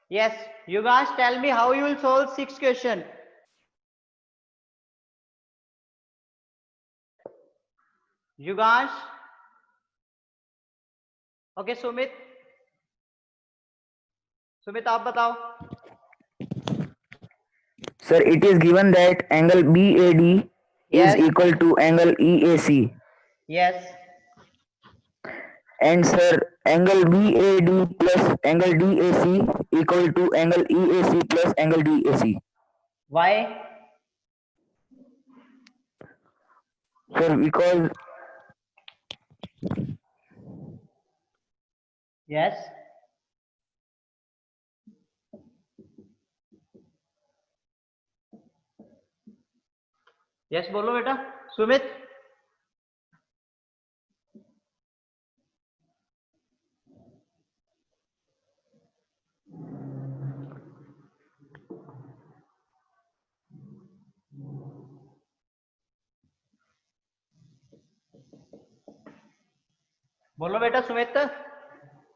Yes, you guys tell me how you will solve sixth question. You guys, okay, Sumit आप बताओ. Sir, it is given that angle BAD is Yes, equal to angle EAC. yes. And sir, angle BAD plus angle DAC equal to angle EAC plus angle DAC. Why? Sir, because Yes. Yes, बोलो बेटा. सुमित. बोलो बेटा Sumit.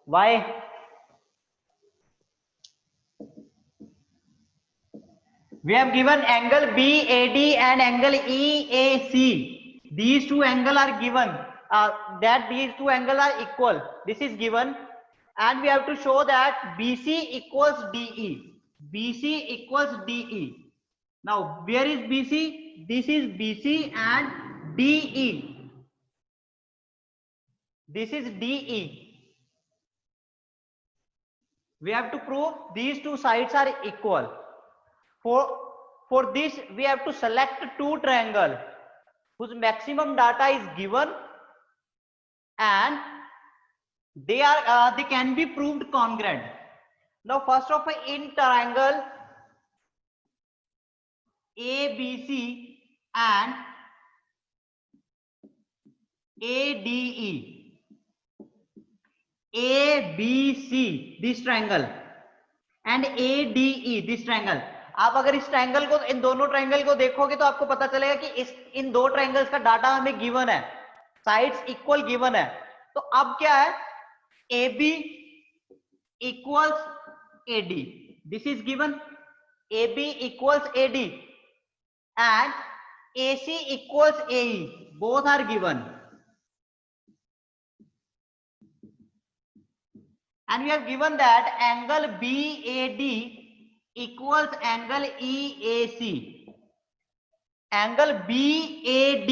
Why? We have given angle BAD and angle EAC. These two angles are given. That these two angles are equal. This is given, and we have to show that BC equals DE. BC equals DE. Now, where is BC? This is BC and DE. This is DE. We have to prove these two sides are equal. For this, we have to select two triangles whose maximum data is given, and they can be proved congruent. Now, first of all, in triangle ABC and ADE. ABC, this triangle, and ADE, this triangle. आप अगर इस triangle को, इन दोनों triangle को देखोगे तो आपको पता चलेगा कि इन दो ट्रायंगल्स का डाटा हमें गिवन है, साइड्स इक्वल गिवन है. तो अब क्या है, AB equals AD. This is given. AB equals AD and AC equals AE. Both are given. And we have given that angle BAD equals angle EAC. Angle BAD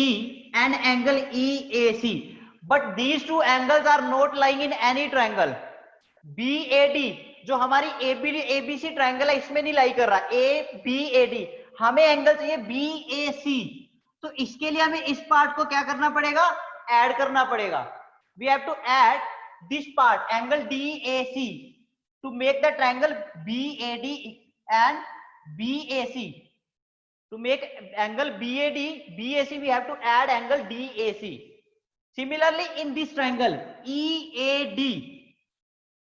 and angle EAC. But these two angles are not lying in any triangle. BAD जो हमारी ABC triangle है इसमें नहीं लाई कर रहा. ABAD हमें angle चाहिए BAC. तो इसके लिए हमें इस पार्ट को क्या करना पड़ेगा, ऐड करना पड़ेगा. We have to add this part, angle DAC, to make the triangle BAD and BAC. To make angle BAC, we have to add angle DAC. Similarly, in this triangle EAD,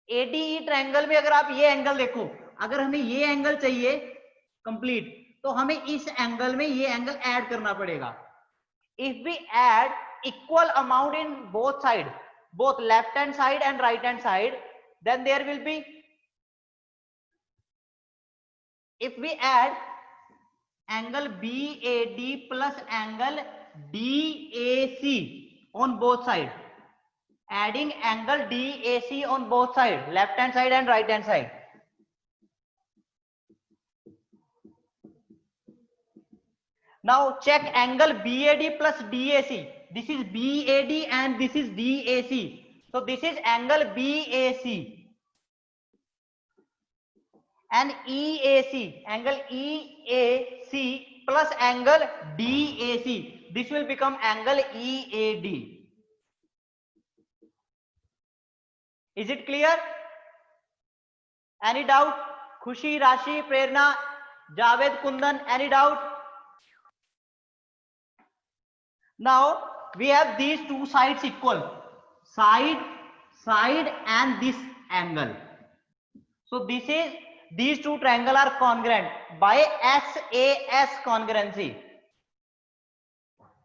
ADE triangle में अगर आप ये angle देखो, अगर हमें ये angle चाहिए complete, तो हमें इस एंगल में ये एंगल ऐड करना पड़ेगा. If we add equal amount in both side, both left hand side and right hand side, then there will be, if we add angle BAD plus angle DAC on both sides, adding angle DAC on both sides, left hand side and right hand side, now check angle BAD plus DAC. This is BAD and this is DAC. So this is angle BAC and EAC, angle EAC plus angle DAC. This will become angle EAD. Is it clear? Any doubt? Khushi, Rashi, Prerna, Javed, Kundan, any doubt? Now we have these two sides equal, side and this angle. So this is, these two triangles are congruent by SAS congruency.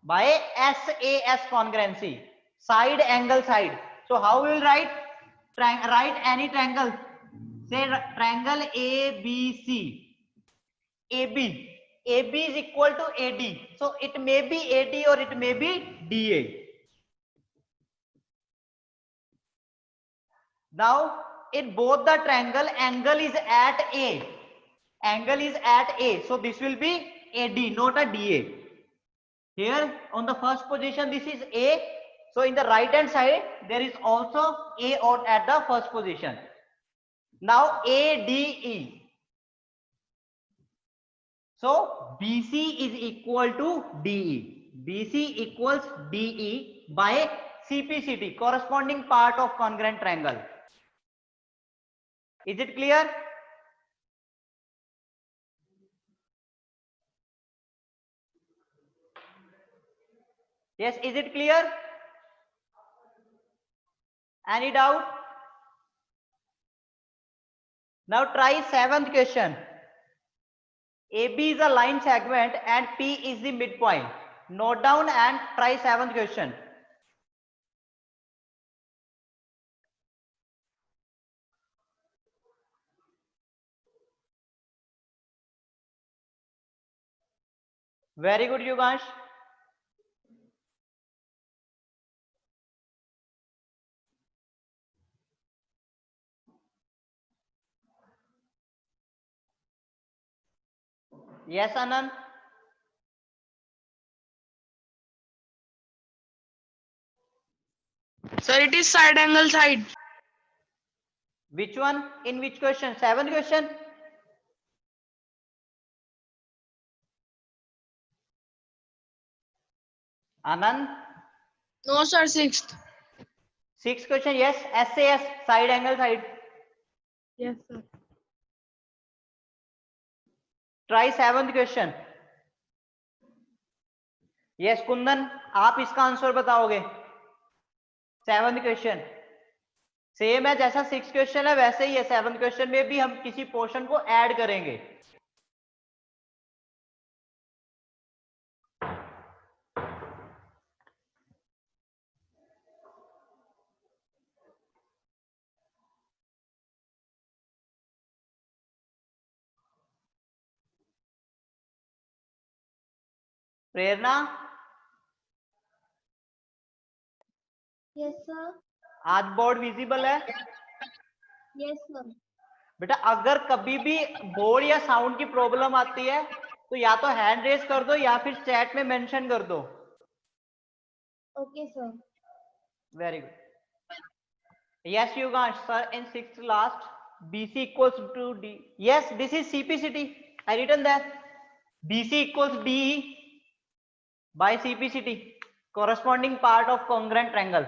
By SAS congruency, side angle side. So how we will write any triangle? Say triangle ABC. AB is equal to AD. So it may be AD or it may be DA. Now in both the triangle, angle is at A. Angle is at A. So this will be AD, not a DA. Here on the first position, this is A. So in the right hand side, there is also A at the first position. Now ADE. So BC is equal to DE. BC equals DE by CPCT, corresponding part of congruent triangle. Is it clear? Yes, is it clear? Any doubt? Now try 7th question. AB is a line segment and P is the midpoint. Note down and try 7th question. Very good, Yugash. Yes, Anand. Sir, it is side angle side. Which one? In which question? 7th question? Anand? No, sir, sixth. 6th question, yes. SAS, side angle side. Yes, sir. Try 7th question. Yes, Kundan, आप इसका answer बताओगे. 7th question same है जैसा 6th question है वैसे ही है. 7th question में भी हम किसी पोर्शन को ऐड करेंगे. प्रेरणा? Yes sir. आज बोर्ड विजिबल है? Yes sir. बेटा अगर कभी भी बोर्ड या साउंड की प्रॉब्लम आती है तो या तो हैंड रेज कर दो या फिर चैट में मेंशन कर दो. Okay sir. Very good. Yes Yugansh sir, in 6th last BC equals to D. Yes, this is CPCT. I written that BC equals DE by CPCT, corresponding part of congruent triangle.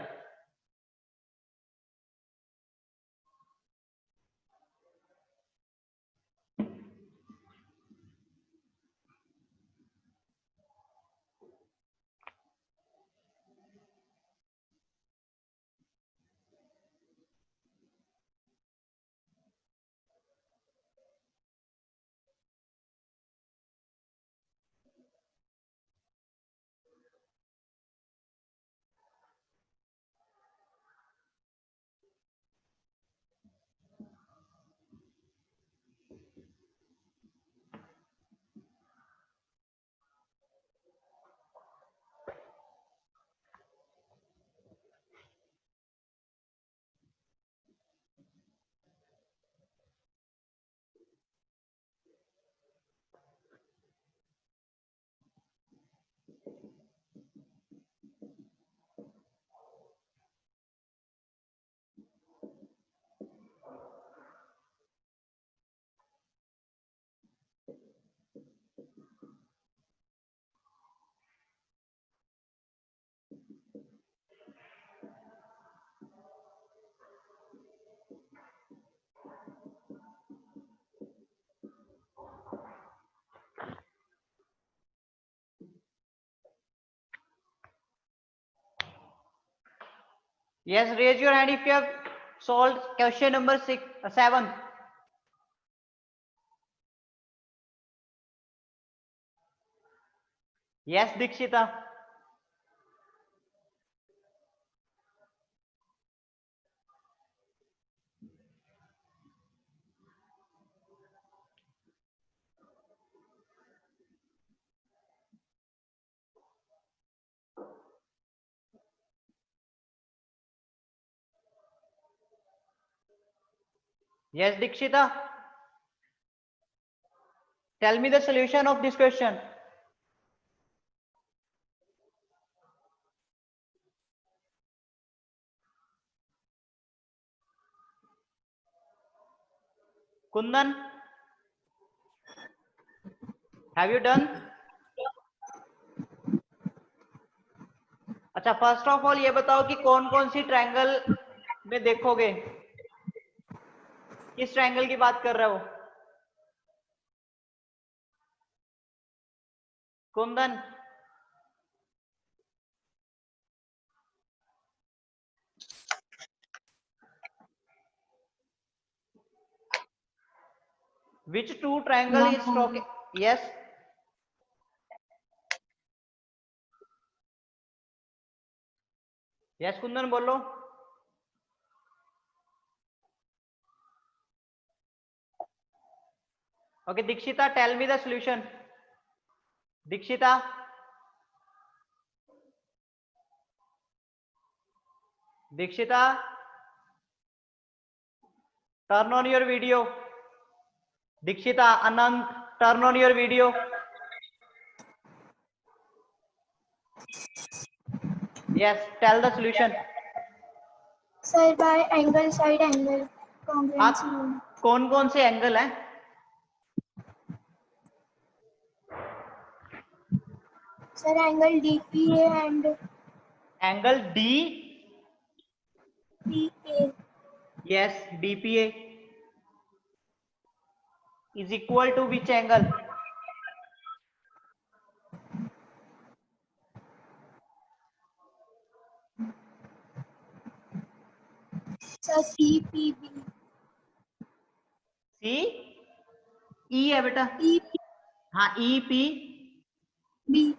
Yes, raise your hand if you have solved question number 7. Yes, Dikshita. Yes, Dikshita. Tell me the solution of this question. Kundan, have you done? अच्छा, first of all ये बताओ कि कौन कौन सी triangle में देखोगे, किस triangle की बात कर रहे हो? Kundan, which two triangle is talking? Yes, yes, Kundan बोलो. Okay, Dikshita, tell me the solution. Dikshita, Dikshita, turn on your video. Dikshita, Anand, turn on your video. Yes, tell the solution. Sir, by angle, side angle, congruency rule. कौन कौन से angle हैं? Sir, angle DPA and angle D, PA. yes, DPA is equal to which angle? Sir, CPB. सी ई है बेटा. EP. हाँ, E P. B.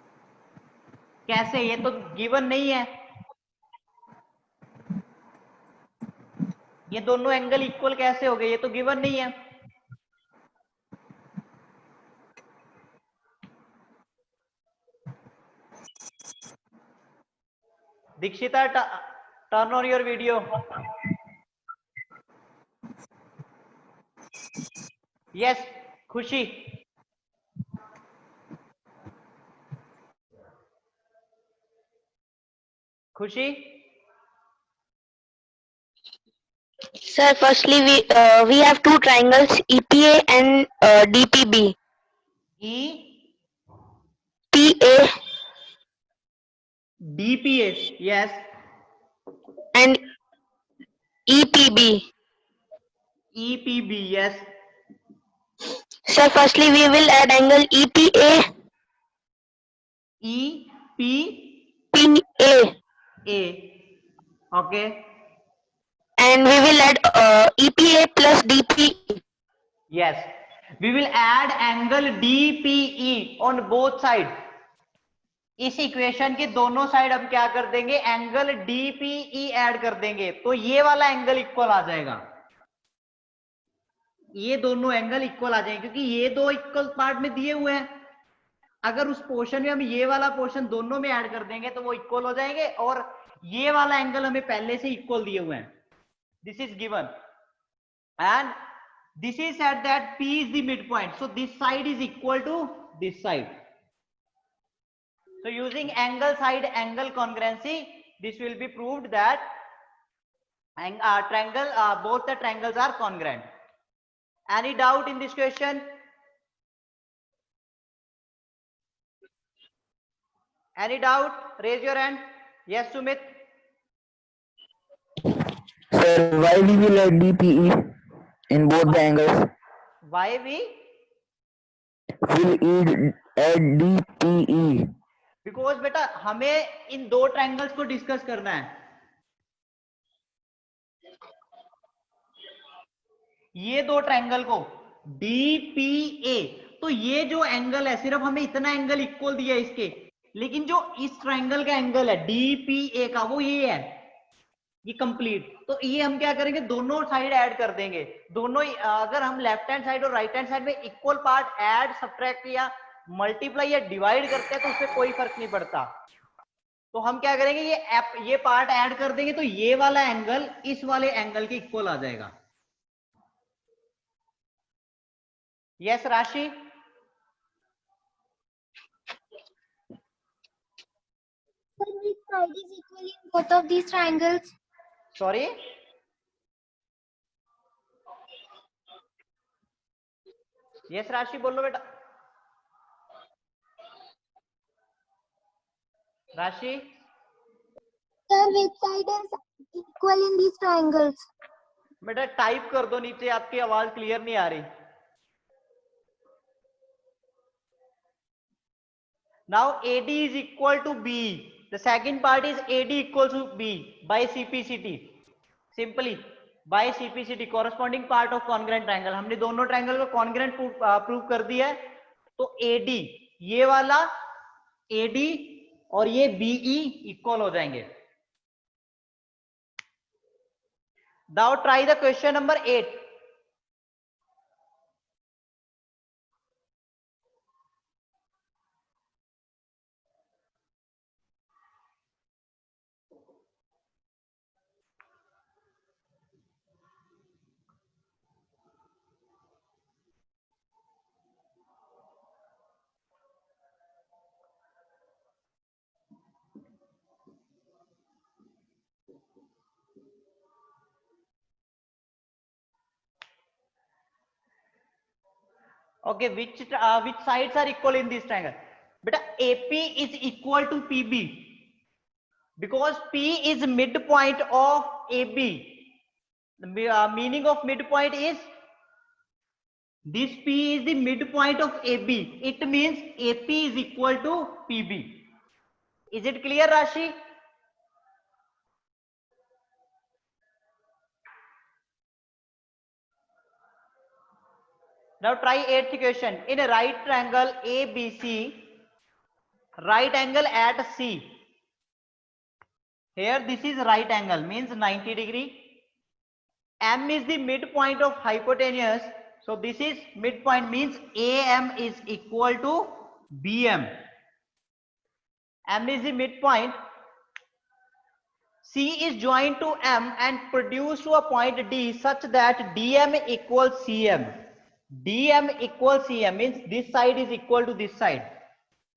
कैसे? ये तो गिवन नहीं है. ये दोनों एंगल इक्वल कैसे हो गए? ये तो गिवन नहीं है. Dikshita, turn on your video. Yes, Khushi. Khushi, Sir, firstly, we have two triangles, EPA and DPB. E PA DPA, yes. and EPB. EPB, yes. Sir, firstly, we will add angle EPA, E P PA, A. Okay. and we will add EPA plus DP. Yes, we will add angle DPE on both side. इस equation के दोनों side हम क्या कर देंगे? Angle DPE add कर देंगे, तो ये वाला एंगल इक्वल आ जाएगा. ये दोनों एंगल इक्वल आ जाएंगे क्योंकि ये दो इक्वल पार्ट में दिए हुए हैं. अगर उस पोर्शन में हम ये वाला पोर्शन दोनों में ऐड कर देंगे तो वो इक्वल हो जाएंगे, और ये वाला एंगल हमें पहले से इक्वल दिए हुए हैं. This is given and this is said that P is the midpoint, so this side is equal to this side. So using angle side angle congruency, this will be proved that triangle, both the triangles are congruent. Any doubt in this question? Any doubt? Raise your hand. Yes, Sumit. Sir, why we will add DPE in both the angles? Why we? Will add DPE. Because बेटा हमें इन दो triangles को discuss करना है. ये दो triangle को DPA, तो ये जो एंगल है सिर्फ हमें इतना एंगल इक्वल दिया है इसके, लेकिन जो इस ट्रायंगल का एंगल है DPA का वो ये है, ये कंप्लीट. तो ये हम क्या करेंगे? दोनों साइड ऐड कर देंगे. दोनों अगर हम लेफ्ट हैंड साइड और राइट हैंड साइड में इक्वल पार्ट ऐड, सब्ट्रैक्ट या मल्टीप्लाई या डिवाइड करते हैं तो उससे कोई फर्क नहीं पड़ता. तो हम क्या करेंगे? ये पार्ट ऐड कर देंगे तो ये वाला एंगल इस वाले एंगल के इक्वल आ जाएगा. Yes, Rashi. Sir, which side is equal in both of these triangles? Sorry. Yes, Rashi बोलो बेटा. Rashi. Sir, which side is equal in these triangles? बेटा टाइप कर दो नीचे, आपकी आवाज क्लियर नहीं आ रही. Now AD is equal to B. The second part is AD equals to B by CPCT. Simply by CPCT, corresponding part of congruent triangle. हमने दोनों ट्रायंगल को congruent प्रूव कर दिया है. तो AD ये वाला AD और ये BE इक्वल हो जाएंगे. Now try the question number 8. Okay, which sides are equal in this triangle? Beta AP is equal to PB because P is midpoint of AB. The meaning of midpoint is this P is the midpoint of AB. It means AP is equal to PB. Is it clear, Rashi? Now try 8th question. In a right triangle ABC, right angle at C. Here this is right angle, means 90 degree. M is the midpoint of hypotenuse. So this is midpoint, means AM is equal to BM. M is the midpoint. C is joined to M and produce to a point D such that DM equals CM. DM equals CM means this side is equal to this side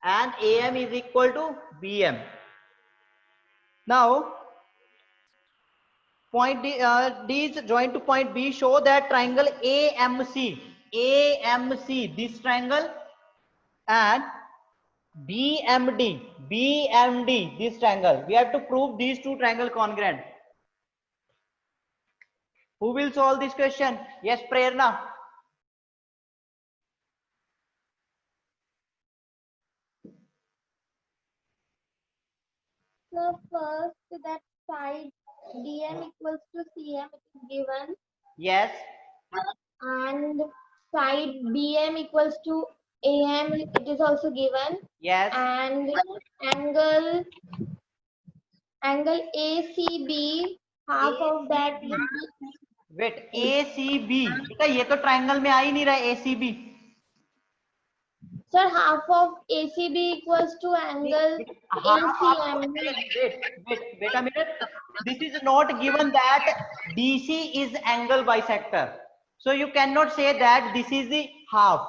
and AM is equal to BM. Now point D is joined to point B, show that triangle AMC, this triangle, and BMD, this triangle. We have to prove these two triangles congruent. Who will solve this question? Yes, Prerna. So first, that side DM equals to CM is given, Yes. and side BM equals to AM it is also given, Yes. and angle ACB, half of that will be, Wait, ACB. बेटा ये तो triangle में आ ही नहीं रहा है ACB. sir, half of ACB equals to angle ACM. Wait a minute. This is not given that DC is angle bisector. So you cannot say that this is the half.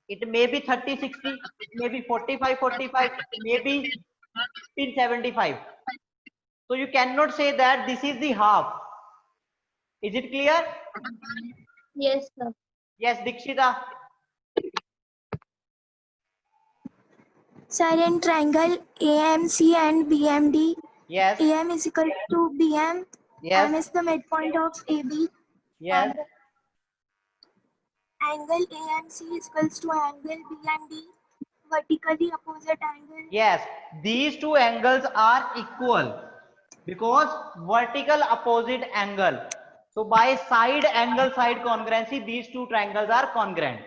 It may be 30-60, maybe 45-45, maybe 15-75. So you cannot say that this is the half. Is it clear? Yes, sir. Yes, Dikshita. Sir, in triangle AMC and BMD, Yes. AM is equal to BM, Yes. M is the midpoint of AB, Yes. and angle AMC is equals to angle BMD, vertically opposite angle. Yes, these two angles are equal because vertical opposite angle. So by side angle side congruency, these two triangles are congruent.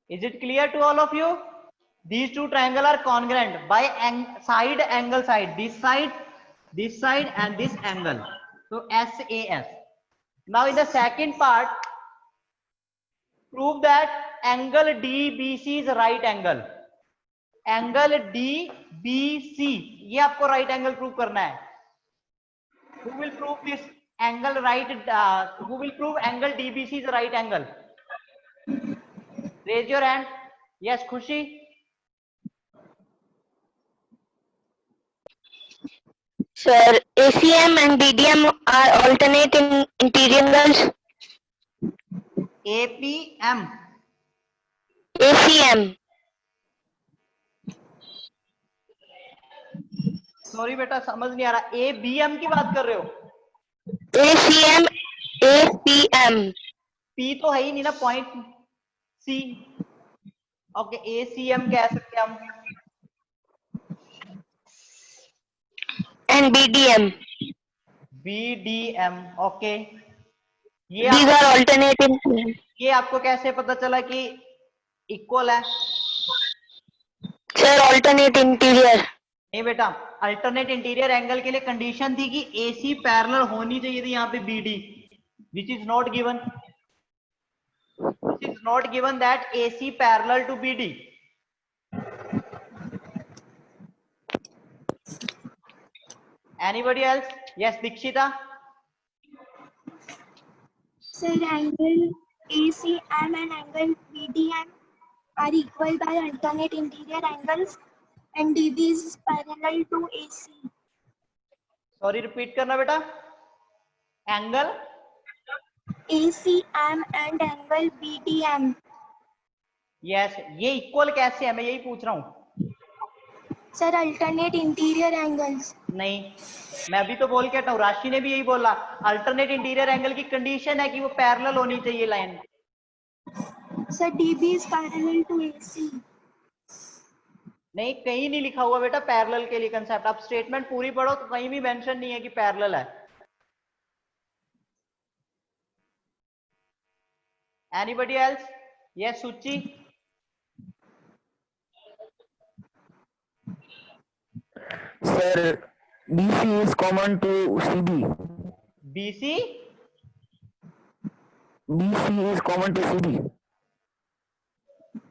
Is it clear to all of you? These two triangles are congruent by side angle side. This side and this angle. So SAS. Now in the second part, prove that angle DBC is right angle. Angle DBC ये आपको right angle prove करना है. Who will prove this? angle right, who will prove angle DBC is a right angle? Raise your hand. Yes, Khushi. Sir, ACM and BDM are alternate in interior angles. APM. ACM. Sorry बेटा समझ नहीं आ रहा, ABM की बात कर रहे हो? ACM, ACM. P तो है ही नहीं ना, पॉइंट C. ओके, ACM कह सकते हैं हम. And BDM. BDM. Okay, These are alternate in. ये आपको कैसे पता चला कि इक्वल है? Sir, alternate interior. नहीं बेटा, अल्टरनेट इंटीरियर एंगल के लिए कंडीशन थी कि AC पैरेलल होनी चाहिए थी यहाँ पे BD, which is not given. This is not given that AC parallel to BD. Anybody else? Yes, Dikshita. Sir, angle ACM and angle BDM are equal by alternate interior angles and DB is parallel to AC. Sorry, repeat करना बेटा. Angle ACM and angle BDM. Yes, ये equal कैसे है, मैं यही पूछ रहा हूँ. Sir, alternate interior angles. नहीं, मैं अभी तो बोल के हटा हूँ, राशि ने भी यही बोला. अल्टरनेट इंटीरियर एंगल की कंडीशन है कि वो पैरेलल होनी चाहिए line. Sir, DB is parallel to AC. नहीं, कहीं नहीं लिखा हुआ बेटा पैरेलल के लिए कंसेप्ट. आप स्टेटमेंट पूरी पढ़ो तो कहीं भी मेंशन नहीं है कि पैरेलल है. Anybody else? Yes, Suchi. Sir, BC is common to CB. BC. BC is common to CB.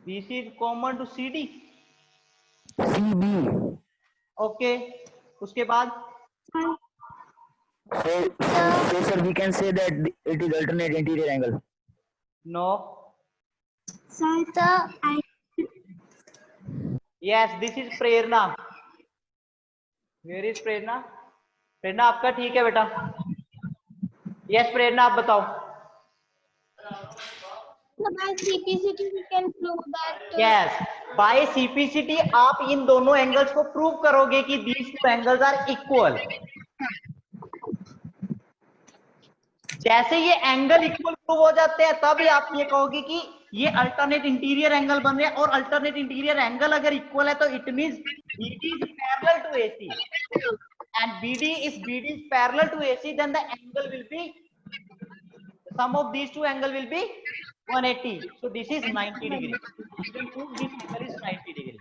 BC is common to CD. CB. Okay. उसके बाद So sir, we can say that it is alternate interior angle. no. Sir, Yes, this is Prerna. Where is प्रेरणा? प्रेरणा आपका ठीक है बेटा. Yes, प्रेरणा आप बताओ. So by CPCT we can prove that. Yes, by CPCT आप इन दोनों एंगल्स को prove करोगे कि these two angles are equal. जैसे ये एंगल इक्वल प्रूव हो जाते हैं तब आप ये कहोगे कि ये अल्टरनेट इंटीरियर एंगल बन रहे हैं. और अल्टरनेट इंटीरियर एंगल अगर इक्वल है तो it means BD is parallel to AC, and if BD is parallel to AC, then the angle will be, the sum of these two angle will be 180. So this is 90 degree. You can prove this angle is 90 degree.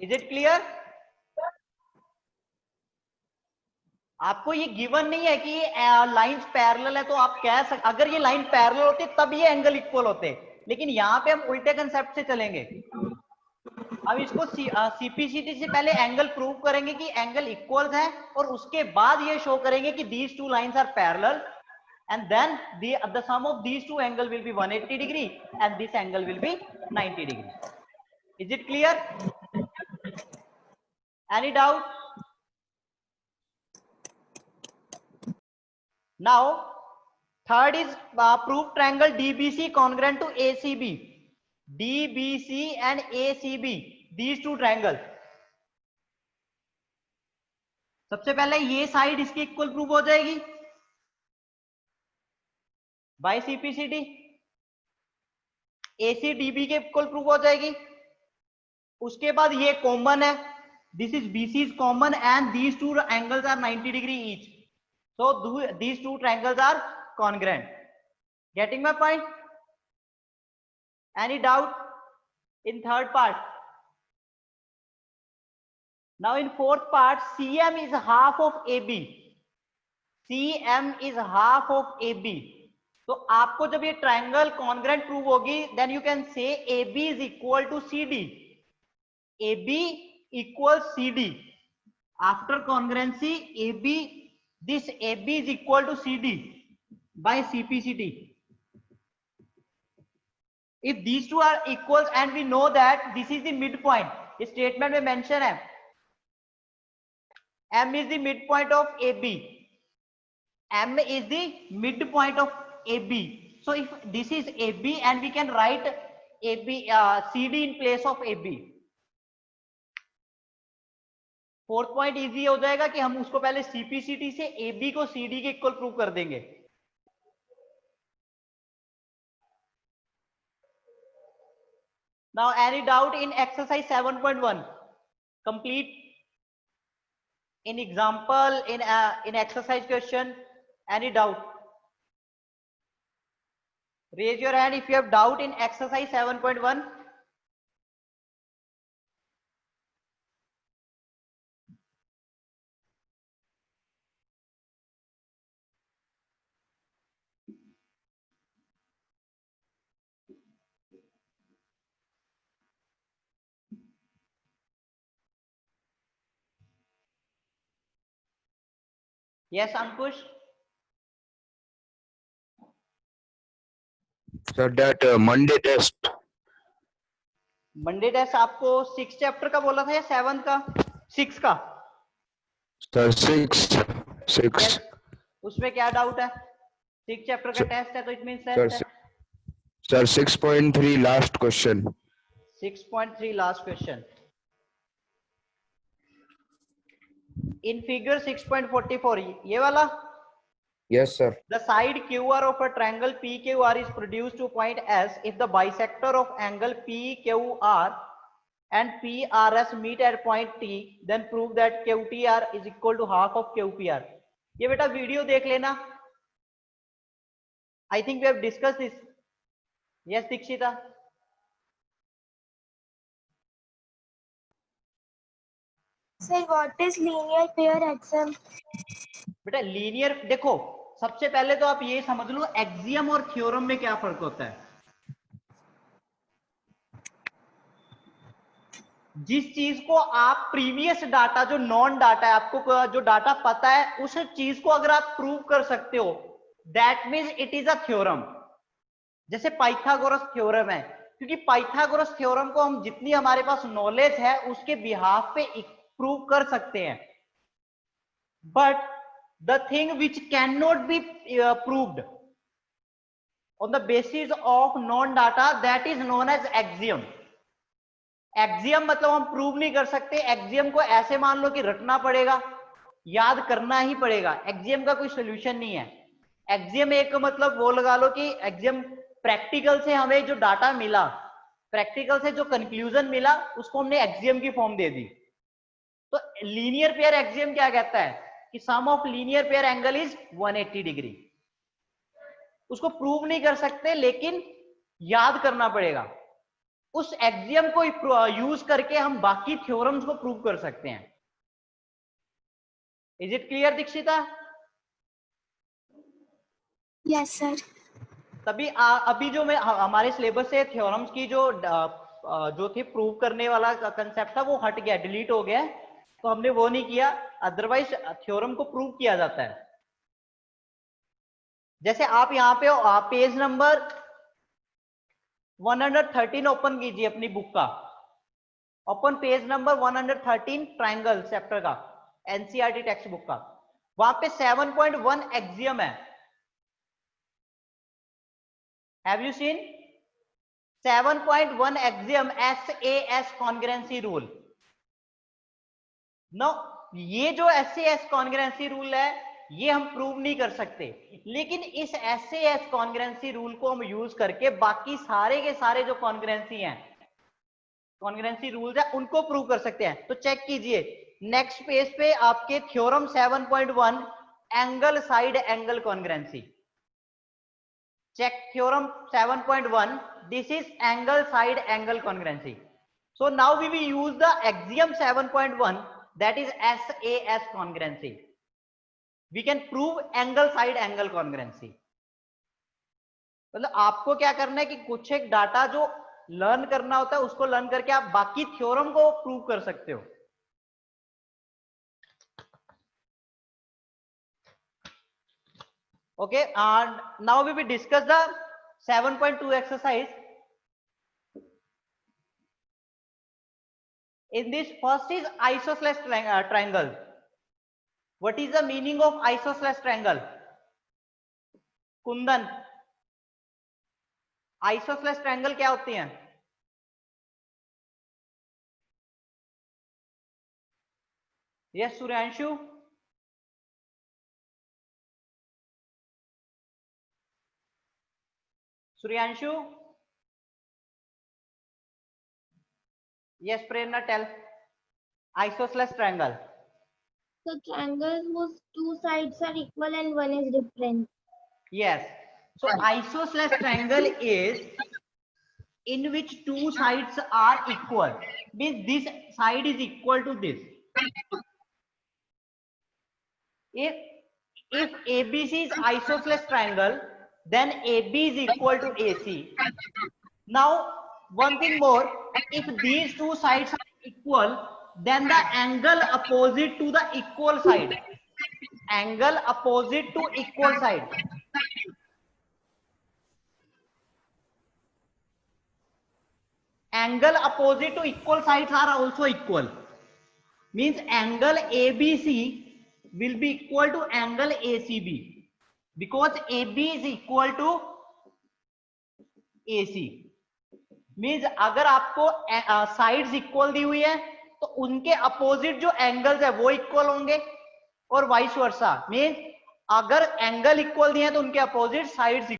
Is it clear? आपको ये given नहीं है कि lines parallel है तो आप कह सकते, अगर ये लाइन पैरेलल होती तब ये एंगल इक्वल होते, लेकिन यहाँ पे हम उल्टे कंसेप्ट से चलेंगे. अब इसको सीपीसीटी से पहले एंगल प्रूव करेंगे कि एंगल इक्वल्स हैं और उसके बाद ये शो करेंगे कि these two lines are parallel, and then the sum of these two angle will be 180 degree and this angle will be 90 degree. Is it clear? Any doubt? Now third is proof triangle DBC congruent to ACB. DBC and ACB, these two triangles. सबसे पहले ये side इसकी equal prove हो जाएगी bye CPCT. AC DB के equal prove हो जाएगी. उसके बाद ये कॉमन है, this is BC is common and these two angles are 90 degree each. So these two triangles are congruent. Getting my point? Any doubt in third part? Now in fourth part, CM is half of AB. CM is half of AB. तो आपको जब ये triangle congruent prove होगी, then you can say AB is equal to CD. AB equals CD. after congruency AB, this AB is equal to CD by CPCT. If these two are equals and we know that this is the midpoint, इस statement में mention है M is the midpoint of AB. M is the midpoint of AB. So if this is AB and we can write AB CD in place of AB. Fourth point easy हो जाएगा कि हम उसको पहले CPCT से AB को CD के equal prove कर देंगे. Now any doubt in exercise 7.1? Complete in example, in exercise question, any doubt? Raise your hand if you have doubt in exercise 7.1. Yes, Ankush. Sir, that Monday test. Monday test आपको 6 chapter का बोला था या 7 का? 6 का. Sir, six. Yes. उसमें क्या doubt है? 6 चैप्टर का टेस्ट है तो इट मींस टेस्ट है. Sir, 6.3 last question. 6.3 last question. In figure 6.44, ये वाला? Yes, sir. The side QR of a triangle PQR is produced to point S if the bisector of angle PQR and PRS meet at point T, then prove that QTR is equal to half of QPR. ये बेटा video देख लेना. I think we have discussed this. Yes, Dikshita. Sir, what is linear pair axiom? बेटा linear देखो, सबसे पहले तो आप ये समझ लो एक्सियम और थ्योरम में क्या फर्क होता है. जिस चीज को आप प्रीवियस डाटा, जो नॉन डाटा है, आपको जो डाटा पता है, उस चीज को अगर आप प्रूव कर सकते हो, that means it is a theorem. जैसे पाइथागोरस थ्योरम है, क्योंकि पाइथागोरस थ्योरम को हम जितनी हमारे पास नॉलेज है उसके बिहाफ पे प्रूव कर सकते हैं. But the thing which can not be proved on the basis of non data, that is known as axiom. Axiom मतलब हम प्रूव नहीं कर सकते. एक्सियम को ऐसे मान लो कि रटना पड़ेगा, याद करना ही पड़ेगा. एक्सियम का कोई सोल्यूशन नहीं है. एक्सियम एक मतलब वो लगा लो कि एक्सियम प्रैक्टिकल से हमें जो डाटा मिला, प्रैक्टिकल से जो कंक्लूजन मिला, उसको हमने एक्सियम की फॉर्म दे दी. तो लीनियर पेयर एक्सियम क्या कहता है कि sum of linear pair angle is 180 degree. उसको प्रूव नहीं कर सकते लेकिन याद करना पड़ेगा. उस एक्सियम को यूज करके हम बाकी थ्योरम्स को प्रूव कर सकते हैं. Is it clear Dikshita? Yes, sir. तभी अभी जो मैं हमारे सिलेबस से थ्योरम्स की जो थे प्रूव करने वाला कंसेप्ट था वो हट गया, डिलीट हो गया, तो हमने वो नहीं किया. अदरवाइज थ्योरम को प्रूव किया जाता है. जैसे आप यहाँ पे पेज नंबर 113 ओपन कीजिए अपनी बुक का. Open page number 113 triangle chapter का, एनसीईआरटी टेक्स्ट बुक का. वहां पे 7.1 एक्सियम है. Have you seen 7.1 axiom SAS congruency rule? Now ये जो SAS congruency rule है ये हम प्रूव नहीं कर सकते, लेकिन इस SAS congruency rule को हम यूज करके बाकी सारे के सारे जो congruency हैं, congruency rules है, उनको प्रूव कर सकते हैं. तो चेक कीजिए नेक्स्ट पेज पे आपके theorem 7.1 angle side angle congruency. Check theorem 7.1. This is angle side angle congruency. So now we will use the axiom 7.1, that is SAS congruency. We can prove angle side angle congruency. मतलब आपको क्या करना है कि कुछ एक data जो learn करना होता है उसको लर्न करके आप बाकी थ्योरम को प्रूव कर सकते हो. Okay, and now we will discuss the 7.2 exercise. In this, first is isosceles triangle. What is the meaning of isosceles triangle? Kundan, isosceles triangle क्या होती हैं? Yes, Suryanshu. Suryanshu. Yes, Prerna, tell. Isosceles triangle. The triangle whose two sides are equal and one is different. Yes. So isosceles triangle is in which two sides are equal. Means this side is equal to this. If ABC is isosceles triangle, then AB is equal to AC. Now, one thing more, if these two sides are equal, then the angle opposite to the equal side. Angle opposite to equal side. Angle opposite to equal sides are also equal. Means angle ABC will be equal to angle ACB. Because AB is equal to AC. Means अगर आपको sides equal दी हुई है तो उनके opposite जो angles है वो equal होंगे और वाइस वर्सा. मीन्स अगर एंगल इक्वल दिए हैं तो उनके अपोजिट साइड्स